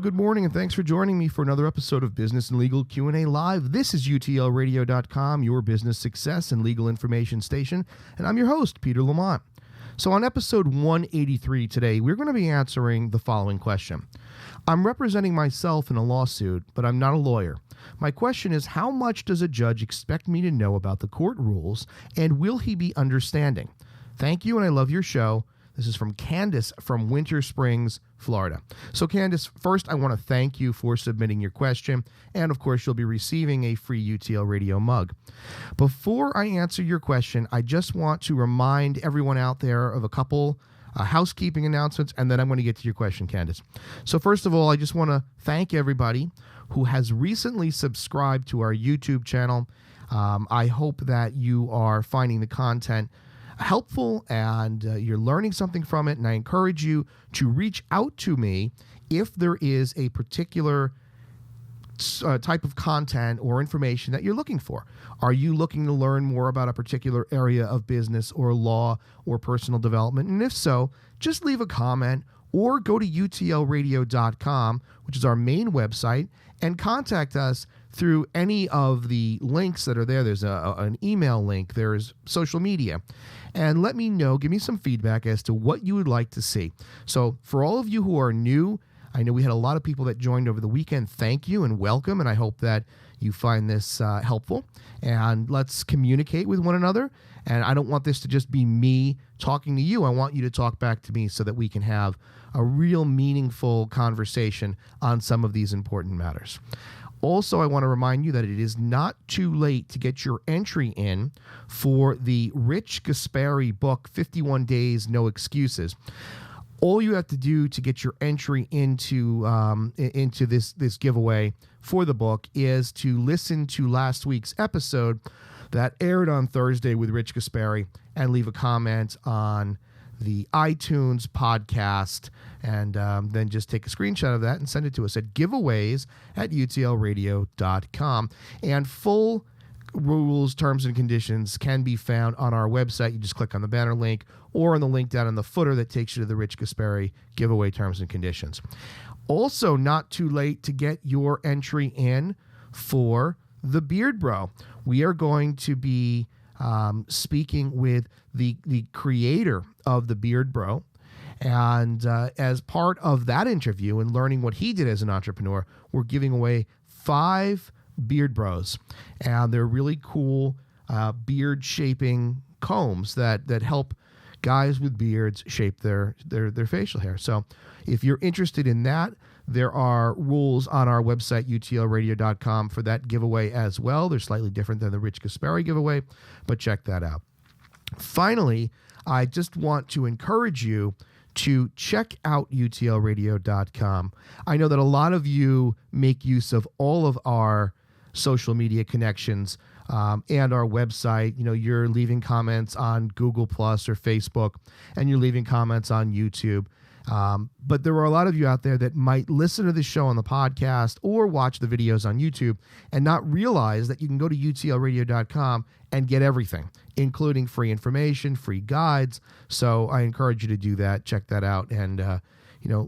Good morning, and thanks for joining me for another episode of Business and Legal Q&A Live. This is utlradio.com, your business success and legal information station, and I'm your host, Peter Lamont. So on episode 183 today, we're going to be answering the following question. I'm representing myself in a lawsuit, but I'm not a lawyer. My question is, how much does a judge expect me to know about the court rules, and will he be understanding? Thank you, and I love your show. This is from Candice from Winter Springs, Florida. So Candice, first I want to thank you for submitting your question, and of course you'll be receiving a free UTL Radio mug. Before I answer your question, I just want to remind everyone out there of a couple housekeeping announcements, and then I'm going to get to your question, Candice. So first of all, I just want to thank everybody who has recently subscribed to our YouTube channel. I hope that you are finding the content helpful and you're learning something from it, and I encourage you to reach out to me if there is a particular type of content or information that you're looking for. Are you looking to learn more about a particular area of business or law or personal development? And if so, just leave a comment or go to utlradio.com, which is our main website, and contact us through any of the links that are there. There's an email link, there's social media, and let me know, give me some feedback as to what you would like to see. So for all of you who are new, I know we had a lot of people that joined over the weekend. Thank you and welcome, and I hope that you find this helpful, and let's communicate with one another. And I don't want this to just be me talking to you. I want you to talk back to me so that we can have a real meaningful conversation on some of these important matters. Also, I want to remind you that it is not too late to get your entry in for the Rich Gaspari book, 51 Days, No Excuses. All you have to do to get your entry into this giveaway for the book is to listen to last week's episode that aired on Thursday with Rich Gaspari and leave a comment on the iTunes podcast, and then just take a screenshot of that and send it to us at giveaways@utlradio.com. And full rules, terms, and conditions can be found on our website. You just click on the banner link or on the link down in the footer that takes you to the Rich Gaspari giveaway terms and conditions. Also, not too late to get your entry in for the Beard Bro. We are going to be speaking with the creator of the Beard Bro. And as part of that interview and learning what he did as an entrepreneur, we're giving away 5 Beard Bros. And they're really cool beard shaping combs that help guys with beards shape their facial hair. So if you're interested in that, there are rules on our website, utlradio.com, for that giveaway as well. They're slightly different than the Rich Gaspari giveaway, but check that out. Finally, I just want to encourage you to check out utlradio.com. I know that a lot of you make use of all of our social media connections and our website. You know, you're leaving comments on Google Plus or Facebook, and you're leaving comments on YouTube. But there are a lot of you out there that might listen to this show on the podcast or watch the videos on YouTube and not realize that you can go to utlradio.com and get everything, including free information, free guides. So I encourage you to do that. Check that out. And,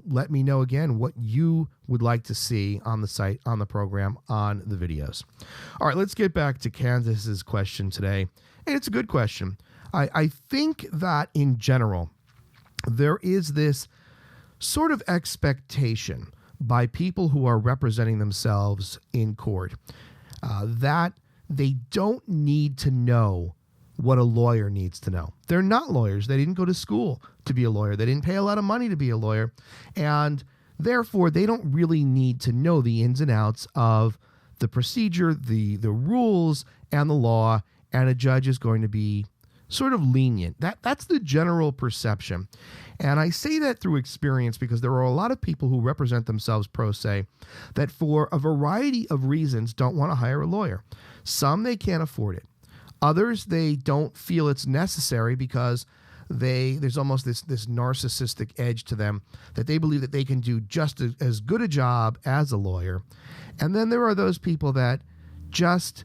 let me know again what you would like to see on the site, on the program, on the videos. All right, let's get back to Candice's question today. And it's a good question. I think that in general, there is this sort of expectation by people who are representing themselves in court that they don't need to know what a lawyer needs to know. They're not lawyers. They didn't go to school to be a lawyer. They didn't pay a lot of money to be a lawyer. And therefore, they don't really need to know the ins and outs of the procedure, the rules, and the law. And a judge is going to be sort of lenient. That's the general perception. And I say that through experience because there are a lot of people who represent themselves pro se that for a variety of reasons don't want to hire a lawyer. Some, they can't afford it. Others, they don't feel it's necessary because there's almost this narcissistic edge to them that they believe that they can do just as good a job as a lawyer. And then there are those people that just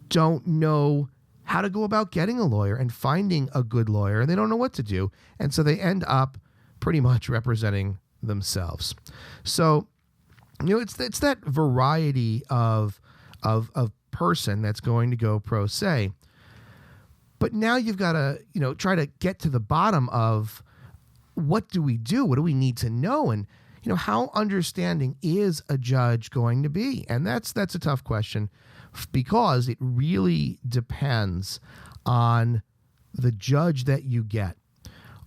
don't know how to go about getting a lawyer and finding a good lawyer, and they don't know what to do. And so they end up pretty much representing themselves. So, it's that variety of person that's going to go pro se. But now you've got to, try to get to the bottom of what do we do? What do we need to know? And, how understanding is a judge going to be? And that's a tough question because it really depends on the judge that you get.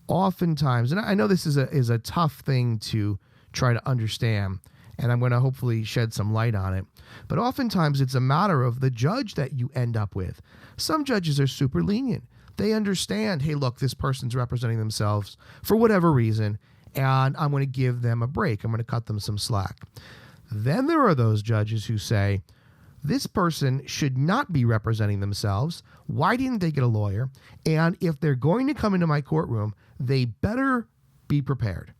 Oftentimes, and I know this is a tough thing to try to understand, and I'm going to hopefully shed some light on it. But oftentimes it's a matter of the judge that you end up with. Some judges are super lenient. They understand, hey, look, this person's representing themselves for whatever reason, and I'm going to give them a break. I'm going to cut them some slack. Then there are those judges who say, this person should not be representing themselves. Why didn't they get a lawyer? And if they're going to come into my courtroom, they better be prepared.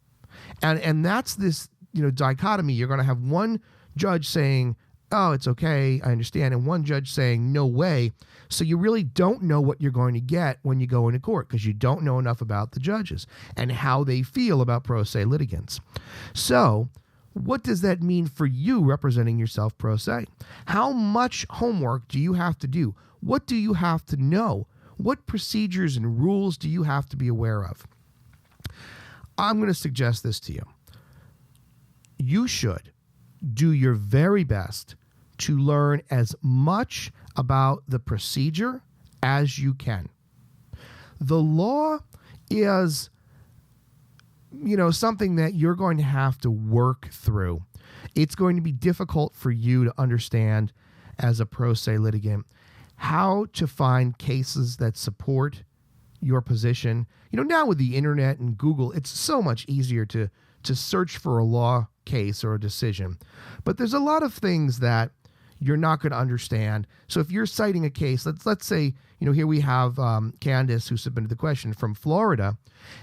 And that's this, dichotomy. You're going to have one judge saying, oh, it's okay, I understand, and one judge saying, no way. So you really don't know what you're going to get when you go into court because you don't know enough about the judges and how they feel about pro se litigants. So what does that mean for you representing yourself pro se? How much homework do you have to do? What do you have to know? What procedures and rules do you have to be aware of? I'm going to suggest this to you. You should do your very best to learn as much about the procedure as you can. The law is, something that you're going to have to work through. It's going to be difficult for you to understand as a pro se litigant how to find cases that support your position. Now with the internet and Google, it's so much easier to search for a law case or a decision. But there's a lot of things that you're not going to understand. So if you're citing a case, let's say, here we have Candice who submitted the question from Florida.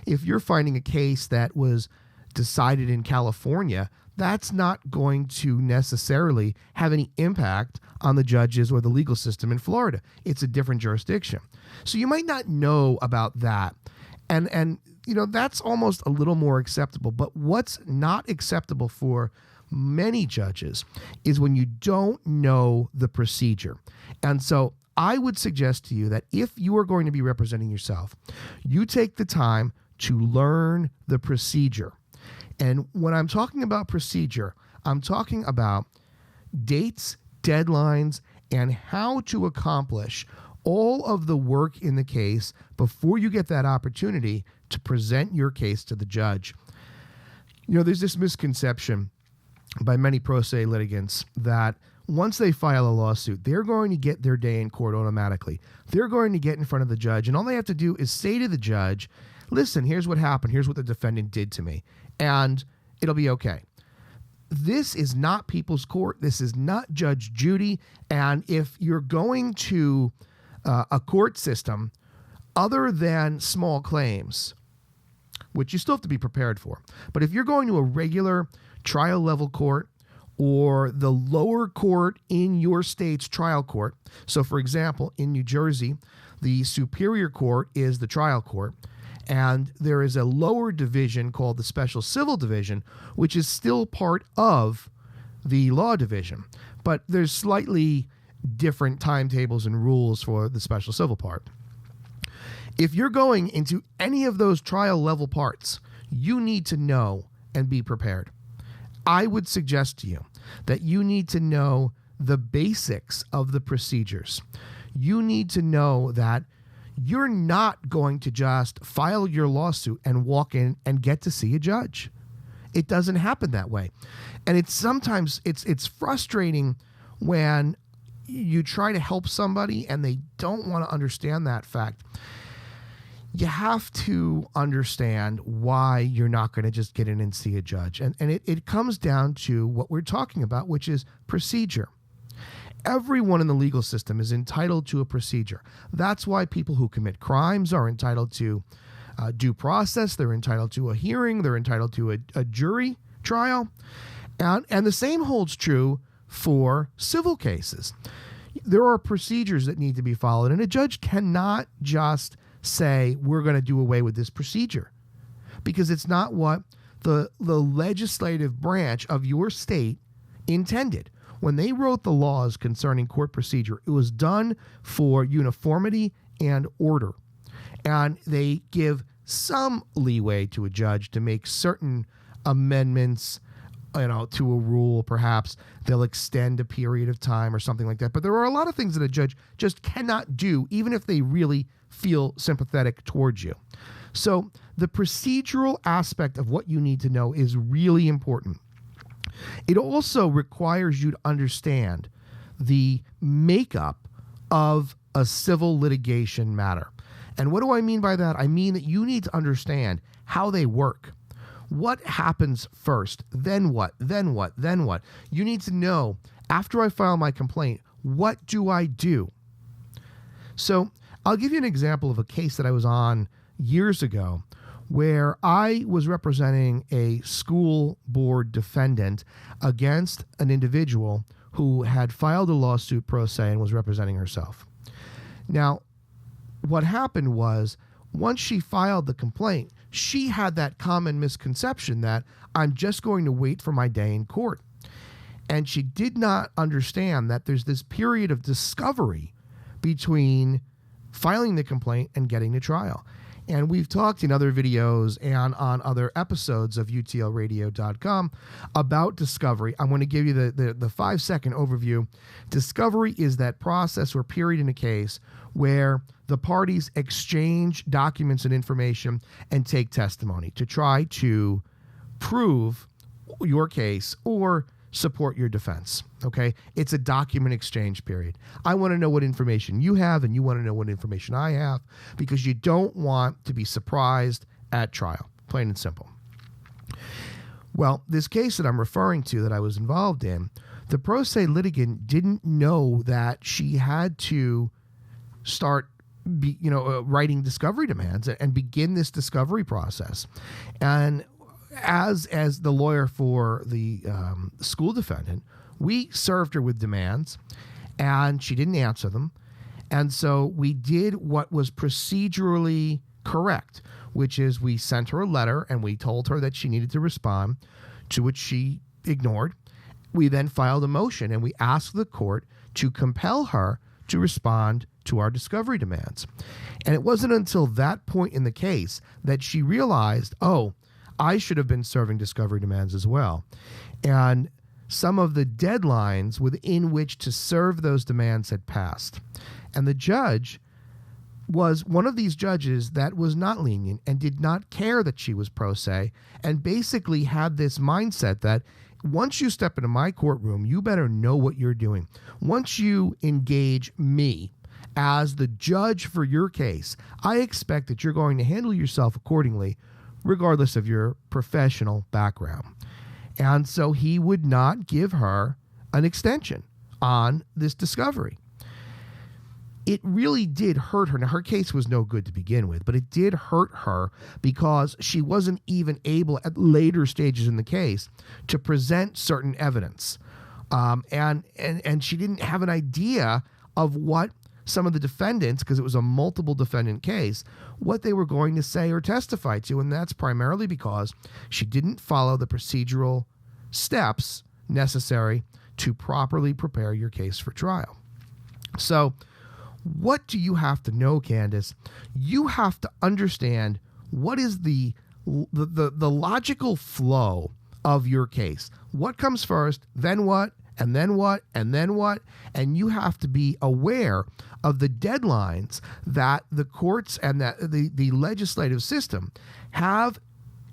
If you're finding a case that was decided in California, that's not going to necessarily have any impact on the judges or the legal system in Florida. It's a different jurisdiction. So you might not know about that. And that's almost a little more acceptable. But what's not acceptable for many judges is when you don't know the procedure. And so I would suggest to you that if you are going to be representing yourself, you take the time to learn the procedure. And when I'm talking about procedure, I'm talking about dates, deadlines, and how to accomplish all of the work in the case before you get that opportunity to present your case to the judge. There's this misconception by many pro se litigants that once they file a lawsuit, they're going to get their day in court automatically. They're going to get in front of the judge, and all they have to do is say to the judge, listen, here's what happened. Here's what the defendant did to me, and it'll be okay. This is not people's court. This is not Judge Judy. And if you're going to a court system other than small claims, which you still have to be prepared for, but if you're going to a regular trial level court or the lower court in your state's trial court, so for example, in New Jersey, the Superior Court is the trial court, and there is a lower division called the Special Civil Division, which is still part of the Law Division. But there's slightly different timetables and rules for the Special Civil part. If you're going into any of those trial level parts, you need to know and be prepared. I would suggest to you that you need to know the basics of the procedures. You need to know that you're not going to just file your lawsuit and walk in and get to see a judge. It doesn't happen that way. And it's sometimes frustrating when you try to help somebody and they don't want to understand that fact. you have to understand why you're not going to just get in and see a judge. And it comes down to what we're talking about, which is procedure. Everyone in the legal system is entitled to a procedure. That's why people who commit crimes are entitled to due process. They're entitled to a hearing. They're entitled to a jury trial. And the same holds true for civil cases. There are procedures that need to be followed, and a judge cannot just say, we're going to do away with this procedure, because it's not what the legislative branch of your state intended. When they wrote the laws concerning court procedure, it was done for uniformity and order. And they give some leeway to a judge to make certain amendments, to a rule. Perhaps they'll extend a period of time or something like that. But there are a lot of things that a judge just cannot do, even if they really feel sympathetic towards you. So the procedural aspect of what you need to know is really important. It also requires you to understand the makeup of a civil litigation matter. And what do I mean by that? I mean that you need to understand how they work. What happens first? Then what? Then what? Then what? You need to know, after I file my complaint, what do I do? So I'll give you an example of a case that I was on years ago where I was representing a school board defendant against an individual who had filed a lawsuit pro se and was representing herself. Now, what happened was, once she filed the complaint, she had that common misconception that I'm just going to wait for my day in court. And she did not understand that there's this period of discovery between filing the complaint and getting to trial. And we've talked in other videos and on other episodes of utlradio.com about discovery. I'm going to give you the 5-second overview. Discovery is that process or period in a case where the parties exchange documents and information and take testimony to try to prove your case or support your defense. Okay? It's a document exchange period. I want to know what information you have, and you want to know what information I have, because you don't want to be surprised at trial. Plain and simple. Well, this case that I'm referring to that I was involved in, the pro se litigant didn't know that she had to start writing discovery demands and begin this discovery process. And as the lawyer for the school defendant, we served her with demands, and she didn't answer them. And so we did what was procedurally correct, which is we sent her a letter and we told her that she needed to respond, to which she ignored. We then filed a motion and we asked the court to compel her to respond to our discovery demands. And it wasn't until that point in the case that she realized, oh, I should have been serving discovery demands as well. And some of the deadlines within which to serve those demands had passed. And the judge was one of these judges that was not lenient and did not care that she was pro se, and basically had this mindset that once you step into my courtroom, you better know what you're doing. Once you engage me as the judge for your case, I expect that you're going to handle yourself accordingly, regardless of your professional background. And so he would not give her an extension on this discovery. It really did hurt her. Now, her case was no good to begin with, but it did hurt her because she wasn't even able at later stages in the case to present certain evidence. And she didn't have an idea of what some of the defendants, because it was a multiple defendant case, what they were going to say or testify to. And that's primarily because she didn't follow the procedural steps necessary to properly prepare your case for trial. So what do you have to know, Candice? You have to understand what is the logical flow of your case. What comes first, then what, and then what, and then what? And you have to be aware of the deadlines that the courts and that the legislative system have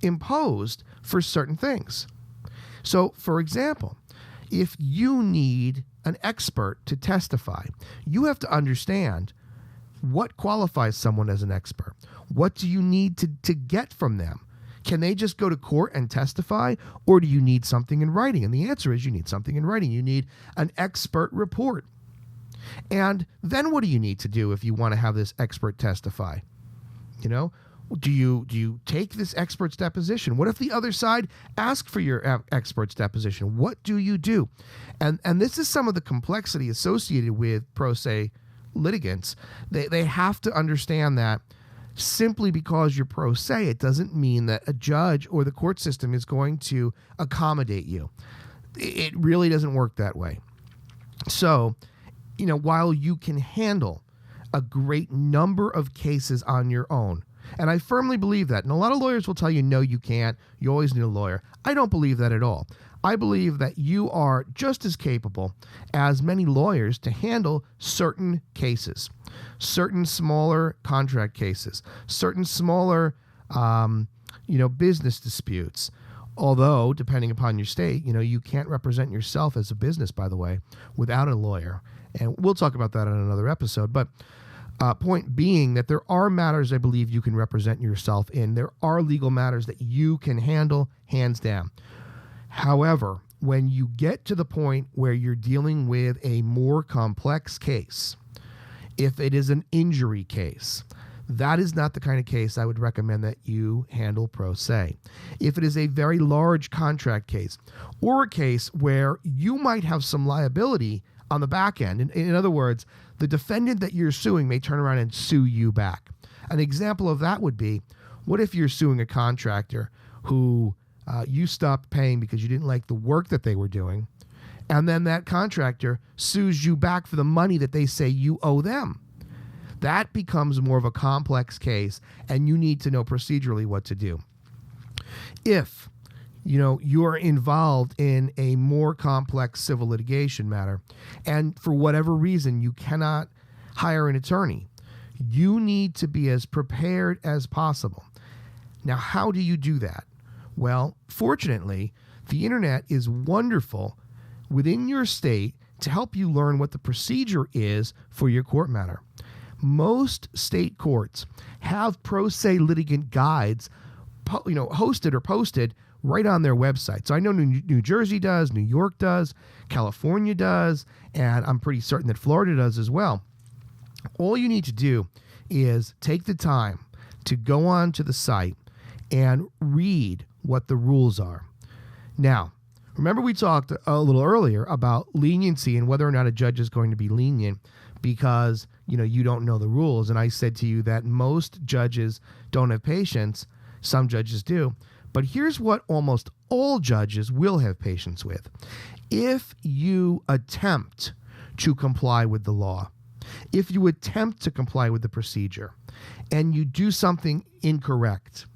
imposed for certain things. So, for example, if you need an expert to testify, you have to understand What qualifies someone as an expert? What do you need to get from them? Can they just go to court and testify, or do you need something in writing? And the answer is you need something in writing. You need an expert report. And then what do you need to do if you want to have this expert testify? Do you take this expert's deposition? What if the other side asks for your expert's deposition? What do you do? And this is some of the complexity associated with pro se litigants. They have to understand that simply because you're pro se, it doesn't mean that a judge or the court system is going to accommodate you. It really doesn't work that way. So, while you can handle a great number of cases on your own, and I firmly believe that, and a lot of lawyers will tell you, no, you can't. You always need a lawyer. I don't believe that at all. I believe that you are just as capable as many lawyers to handle certain cases, certain smaller contract cases, certain smaller, business disputes. Although, depending upon your state, you can't represent yourself as a business, by the way, without a lawyer. And we'll talk about that in another episode. But point being that there are matters I believe you can represent yourself in. There are legal matters that you can handle, hands down. However, when you get to the point where you're dealing with a more complex case, if it is an injury case, that is not the kind of case I would recommend that you handle pro se. If it is a very large contract case, or a case where you might have some liability on the back end, in other words, the defendant that you're suing may turn around and sue you back. An example of that would be, what if you're suing a contractor who you stopped paying because you didn't like the work that they were doing, and then that contractor sues you back for the money that they say you owe them? That becomes more of a complex case, and you need to know procedurally what to do. If you are involved in a more complex civil litigation matter, and for whatever reason you cannot hire an attorney, you need to be as prepared as possible. Now, how do you do that? Well, fortunately, the internet is wonderful within your state to help you learn what the procedure is for your court matter. Most state courts have pro se litigant guides, hosted or posted right on their website. So I know New Jersey does, New York does, California does, and I'm pretty certain that Florida does as well. All you need to do is take the time to go on to the site and read what the rules are. Now, remember we talked a little earlier about leniency and whether or not a judge is going to be lenient because, you don't know the rules. And I said to you that most judges don't have patience. Some judges do. But here's what almost all judges will have patience with. If you attempt to comply with the law, if you attempt to comply with the procedure, and you do something incorrect,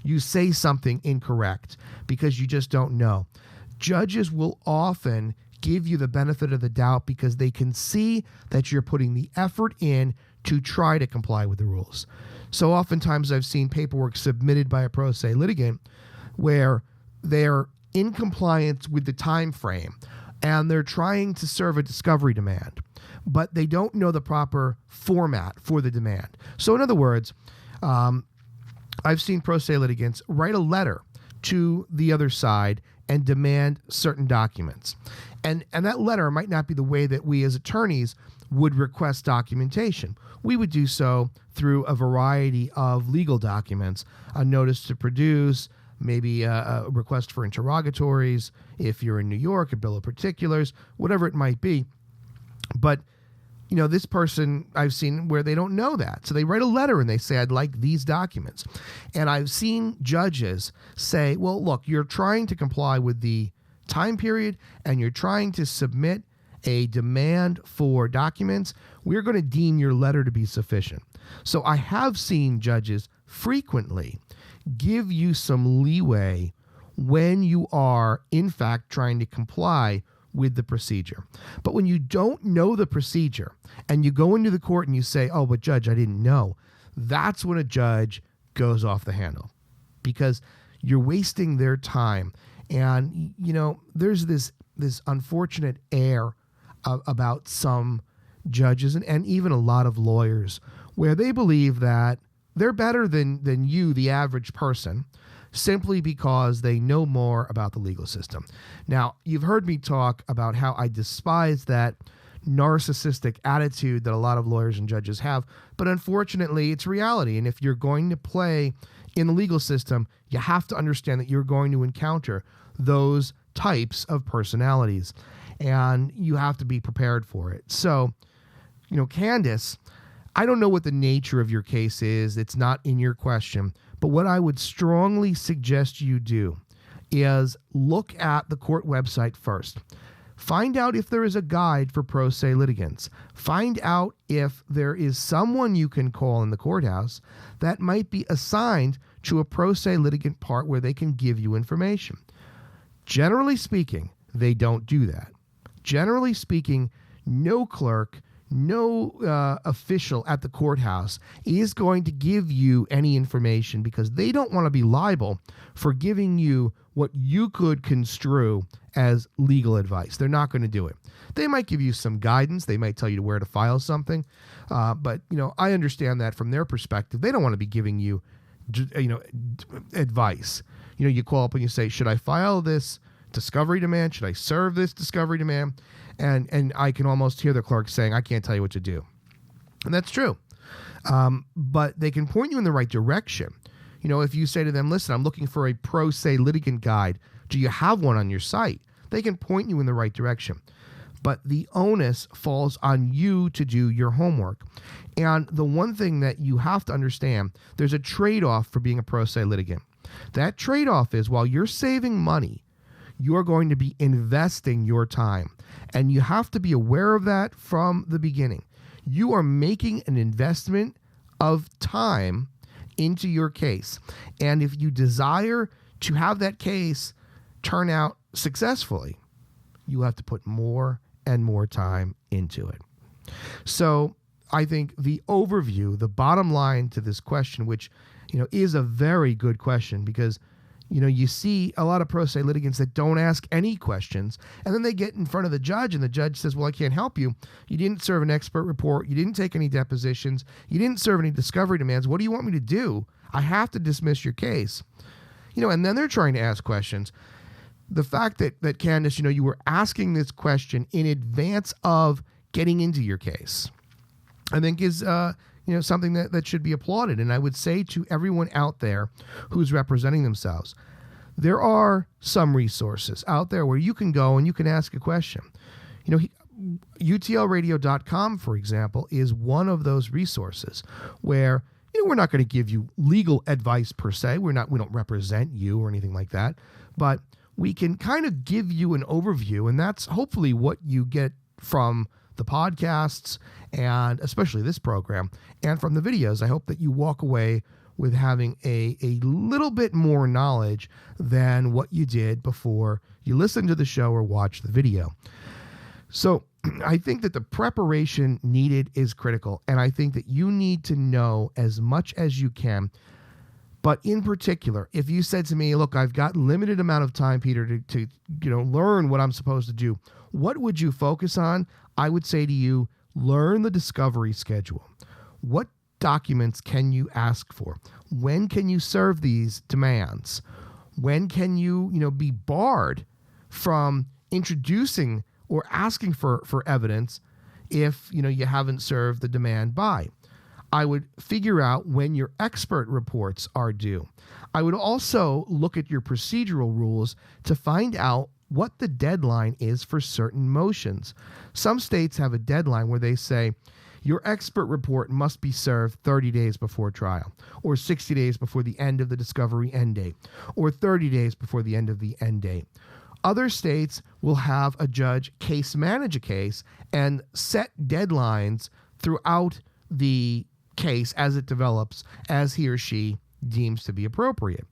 you say something incorrect because you just don't know, judges will often give you the benefit of the doubt because they can see that you're putting the effort in to try to comply with the rules. So oftentimes I've seen paperwork submitted by a pro se litigant where they're in compliance with the time frame and they're trying to serve a discovery demand, but they don't know the proper format for the demand. So in other words, I've seen pro se litigants write a letter to the other side and demand certain documents. And that letter might not be the way that we as attorneys would request documentation. We would do so through a variety of legal documents, a notice to produce, maybe a request for interrogatories, if you're in New York, a bill of particulars, whatever it might be. But, this person I've seen where they don't know that. So they write a letter and they say, I'd like these documents. And I've seen judges say, well, look, you're trying to comply with the time period and you're trying to submit a demand for documents. We're going to deem your letter to be sufficient. So I have seen judges frequently give you some leeway when you are, in fact, trying to comply with the procedure. But when you don't know the procedure and you go into the court and you say, oh, but judge, I didn't know, that's when a judge goes off the handle because you're wasting their time. And, there's this unfortunate air about some judges and even a lot of lawyers where they believe that they're better than you, the average person, simply because they know more about the legal system. Now, you've heard me talk about how I despise that narcissistic attitude that a lot of lawyers and judges have, but unfortunately, it's reality. And if you're going to play in the legal system, you have to understand that you're going to encounter those types of personalities, and you have to be prepared for it. So, Candice, I don't know what the nature of your case is. It's not in your question. But what I would strongly suggest you do is look at the court website first. Find out if there is a guide for pro se litigants. Find out if there is someone you can call in the courthouse that might be assigned to a pro se litigant part where they can give you information. Generally speaking, they don't do that. Generally speaking, no clerk, no official at the courthouse is going to give you any information because they don't want to be liable for giving you what you could construe as legal advice. They're not going to do it. They might give you some guidance. They might tell you where to file something. But I understand that from their perspective. They don't want to be giving you, advice. You call up and you say, should I file this discovery demand? Should I serve this discovery demand? And I can almost hear the clerk saying, I can't tell you what to do. And that's true. But they can point you in the right direction. If you say to them, listen, I'm looking for a pro se litigant guide. Do you have one on your site? They can point you in the right direction. But the onus falls on you to do your homework. And the one thing that you have to understand, there's a trade-off for being a pro se litigant. That trade-off is while you're saving money, you're going to be investing your time. And you have to be aware of that from the beginning. You are making an investment of time into your case. And if you desire to have that case turn out successfully, you have to put more and more time into it. So I think the overview, the bottom line to this question, which is a very good question because you see a lot of pro se litigants that don't ask any questions, and then they get in front of the judge, and the judge says, well, I can't help you. You didn't serve an expert report. You didn't take any depositions. You didn't serve any discovery demands. What do you want me to do? I have to dismiss your case. And then they're trying to ask questions. The fact that Candice, you were asking this question in advance of getting into your case, I think is something that should be applauded. And I would say to everyone out there who's representing themselves, there are some resources out there where you can go and you can ask a question. utlradio.com, for example, is one of those resources where we're not going to give you legal advice per se. We don't represent you or anything like that, but we can kind of give you an overview, and that's hopefully what you get from the podcasts and especially this program and from the videos. I hope that you walk away with having a little bit more knowledge than what you did before you listened to the show or watched the video. So I think that the preparation needed is critical, and I think that you need to know as much as you can. But in particular, if you said to me, look, I've got limited amount of time, Peter, to learn what I'm supposed to do, what would you focus on? I would say to you, learn the discovery schedule. What documents can you ask for? When can you serve these demands? When can you, be barred from introducing or asking for evidence if, you haven't served the demand by? I would figure out when your expert reports are due. I would also look at your procedural rules to find out what the deadline is for certain motions. Some states have a deadline where they say your expert report must be served 30 days before trial, or 60 days before the end of the discovery end date, or 30 days before the end of the end date. Other states will have a judge case manage a case and set deadlines throughout the case as it develops, as he or she deems to be appropriate.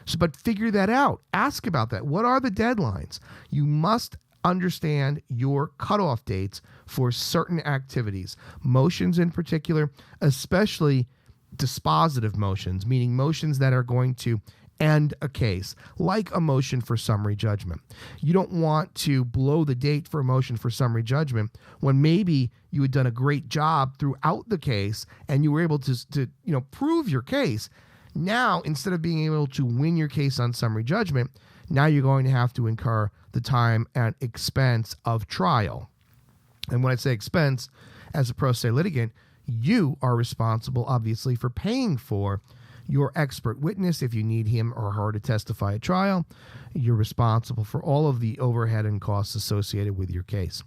So, but figure that out. Ask about that. What are the deadlines? You must understand your cutoff dates for certain activities, motions in particular, especially dispositive motions, meaning motions that are going to end a case, like a motion for summary judgment. You don't want to blow the date for a motion for summary judgment when maybe you had done a great job throughout the case and you were able to prove your case. Now, instead of being able to win your case on summary judgment, now you're going to have to incur the time and expense of trial. And when I say expense, as a pro se litigant, you are responsible, obviously, for paying for your expert witness if you need him or her to testify at trial. You're responsible for all of the overhead and costs associated with your case.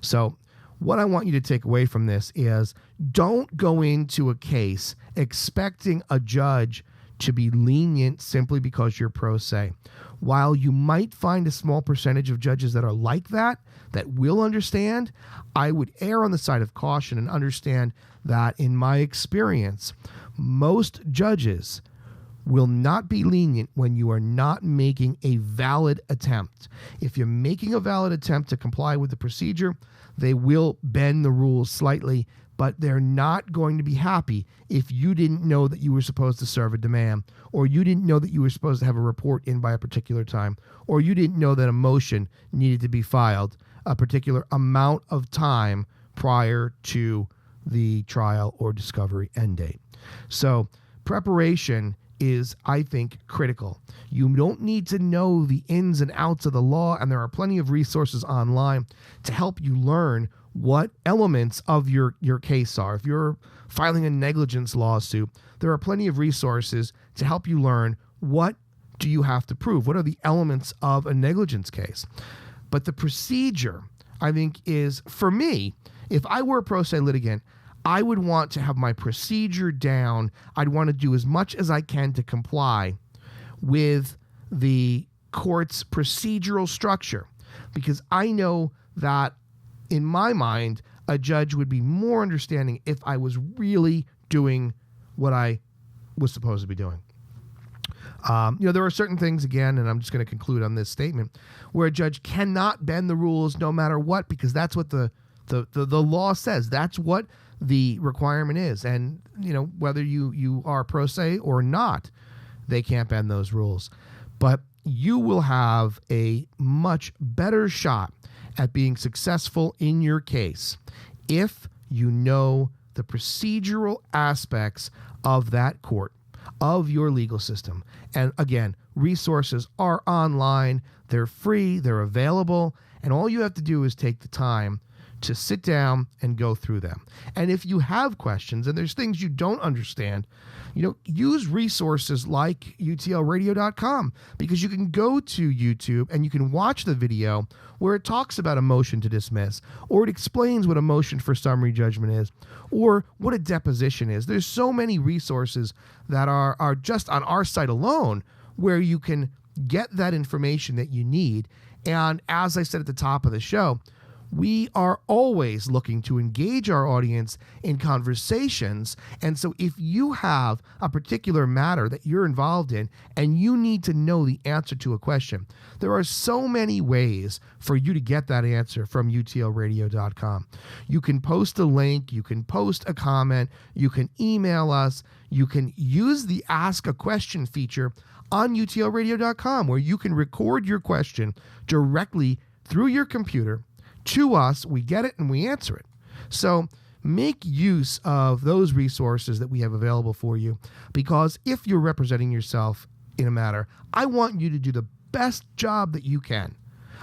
So what I want you to take away from this is don't go into a case expecting a judge to be lenient simply because you're pro se. While you might find a small percentage of judges that are like that will understand, I would err on the side of caution and understand that in my experience, most judges will not be lenient when you are not making a valid attempt. If you're making a valid attempt to comply with the procedure, they will bend the rules slightly, but they're not going to be happy if you didn't know that you were supposed to serve a demand, or you didn't know that you were supposed to have a report in by a particular time, or you didn't know that a motion needed to be filed a particular amount of time prior to the trial or discovery end date. So preparation is, I think, critical. You don't need to know the ins and outs of the law, and there are plenty of resources online to help you learn what elements of your case are. If you're filing a negligence lawsuit, there are plenty of resources to help you learn what do you have to prove. What are the elements of a negligence case? But the procedure, I think, is, for me, if I were a pro se litigant, I would want to have my procedure down. I'd want to do as much as I can to comply with the court's procedural structure, because I know that in my mind, a judge would be more understanding if I was really doing what I was supposed to be doing. There are certain things, again, and I'm just going to conclude on this statement, where a judge cannot bend the rules no matter what, because that's what the law says. That's what the requirement is. And, whether you are pro se or not, they can't bend those rules. But you will have a much better shot at being successful in your case if you know the procedural aspects of that court, of your legal system. And again, resources are online, they're free, they're available, and all you have to do is take the time to sit down and go through them. And if you have questions and there's things you don't understand, use resources like utlradio.com, because you can go to YouTube and you can watch the video where it talks about a motion to dismiss, or it explains what a motion for summary judgment is, or what a deposition is. There's so many resources that are just on our site alone where you can get that information that you need. And as I said at the top of the show, we are always looking to engage our audience in conversations. And so if you have a particular matter that you're involved in and you need to know the answer to a question, there are so many ways for you to get that answer from utlradio.com. You can post a link, you can post a comment, you can email us, you can use the Ask a Question feature on utlradio.com, where you can record your question directly through your computer to us. We get it and we answer it. So make use of those resources that we have available for you, because if you're representing yourself in a matter, I want you to do the best job that you can.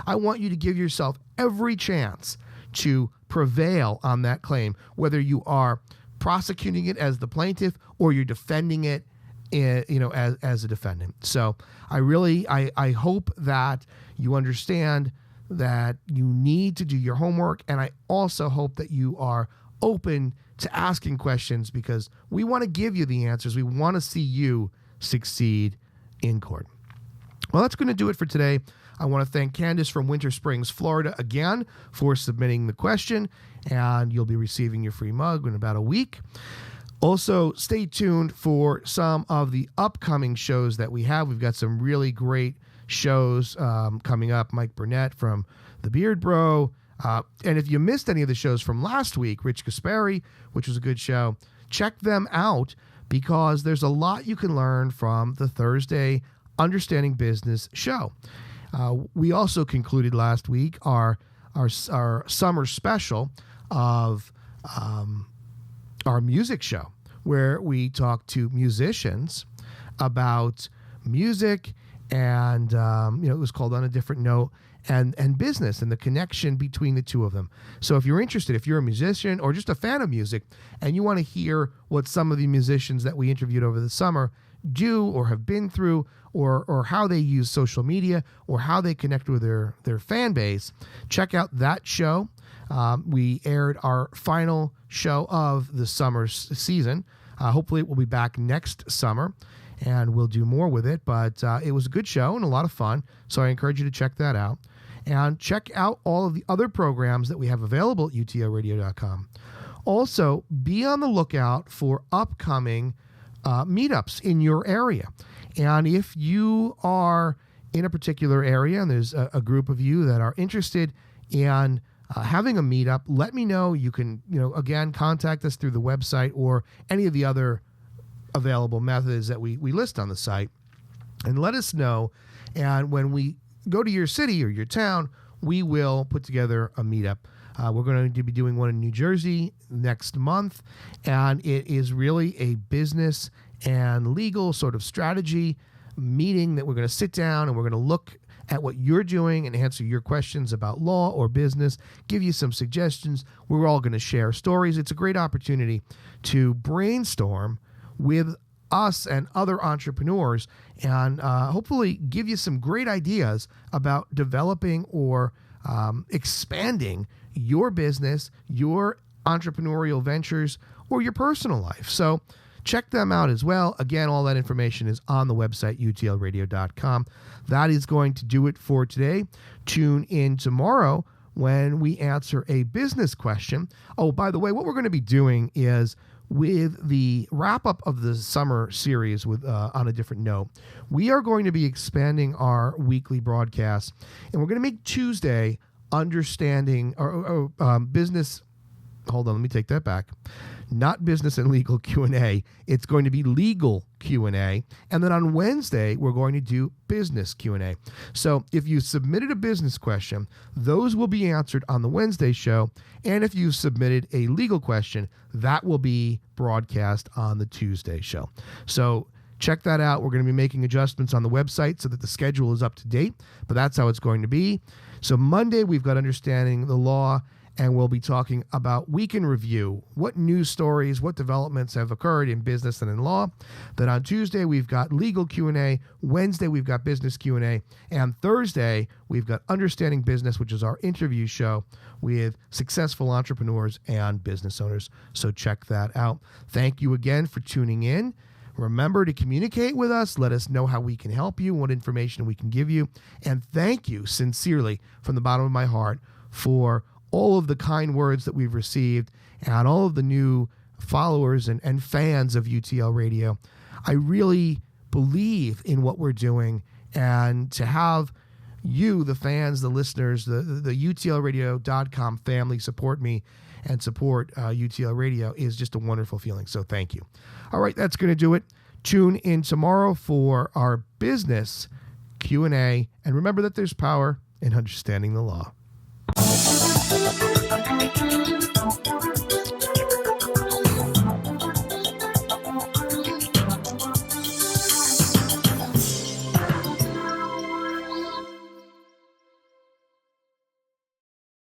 I want you to give yourself every chance to prevail on that claim, whether you are prosecuting it as the plaintiff or you're defending it as a defendant. So I hope that you understand that you need to do your homework, and I also hope that you are open to asking questions, because we want to give you the answers. We want to see you succeed in court. Well, that's going to do it for today. I want to thank Candice from Winter Springs, Florida, again for submitting the question, and you'll be receiving your free mug in about a week. Also, stay tuned for some of the upcoming shows that we have. We've got some really great shows coming up. Mike Burnett from The Beard Bro. And if you missed any of the shows from last week, Rich Gaspari, which was a good show, check them out, because there's a lot you can learn from the Thursday Understanding Business show. We also concluded last week our summer special of our music show, where we talked to musicians about music and it was called On a Different Note, and business and the connection between the two of them. So if you're interested, if you're a musician or just a fan of music and you want to hear what some of the musicians that we interviewed over the summer do or have been through, or how they use social media, or how they connect with their fan base, check out that show. We aired our final show of the summer season. Hopefully it will be back next summer, and we'll do more with it. But it was a good show and a lot of fun, so I encourage you to check that out. And check out all of the other programs that we have available at utlradio.com. Also, be on the lookout for upcoming meetups in your area. And if you are in a particular area and there's a group of you that are interested in having a meetup, let me know. You can, again, contact us through the website or any of the other available methods that we list on the site, and let us know. And when we go to your city or your town, we will put together a meetup. We're going to be doing one in New Jersey next month, and it is really a business and legal sort of strategy meeting that we're going to sit down and we're going to look at what you're doing and answer your questions about law or business, give you some suggestions. We're all going to share stories. It's a great opportunity to brainstorm with us and other entrepreneurs and hopefully give you some great ideas about developing or expanding your business, your entrepreneurial ventures, or your personal life. So check them out as well. Again, all that information is on the website, utlradio.com. That is going to do it for today. Tune in tomorrow when we answer a business question. Oh, by the way, what we're going to be doing is, with the wrap-up of the summer series with On a Different Note, we are going to be expanding our weekly broadcasts, and we're going to make Tuesday understanding business. Hold on, let me take that back. Not business and legal Q&A. It's going to be legal Q&A. And then on Wednesday, we're going to do business Q&A. So if you submitted a business question, those will be answered on the Wednesday show. And if you submitted a legal question, that will be broadcast on the Tuesday show. So check that out. We're going to be making adjustments on the website so that the schedule is up to date, but that's how it's going to be. So Monday, we've got Understanding the Law, and we'll be talking about Week in Review, what news stories, what developments have occurred in business and in law. Then on Tuesday, we've got legal Q&A. Wednesday, we've got business Q&A. And Thursday, we've got Understanding Business, which is our interview show with successful entrepreneurs and business owners. So check that out. Thank you again for tuning in. Remember to communicate with us. Let us know how we can help you, what information we can give you. And thank you sincerely from the bottom of my heart for all of the kind words that we've received and all of the new followers and fans of UTL Radio. I really believe in what we're doing, and to have you, the fans, the listeners, the utlradio.com family support me and support UTL Radio is just a wonderful feeling. So thank you. All right, that's going to do it. Tune in tomorrow for our business Q&A, and remember that there's power in understanding the law.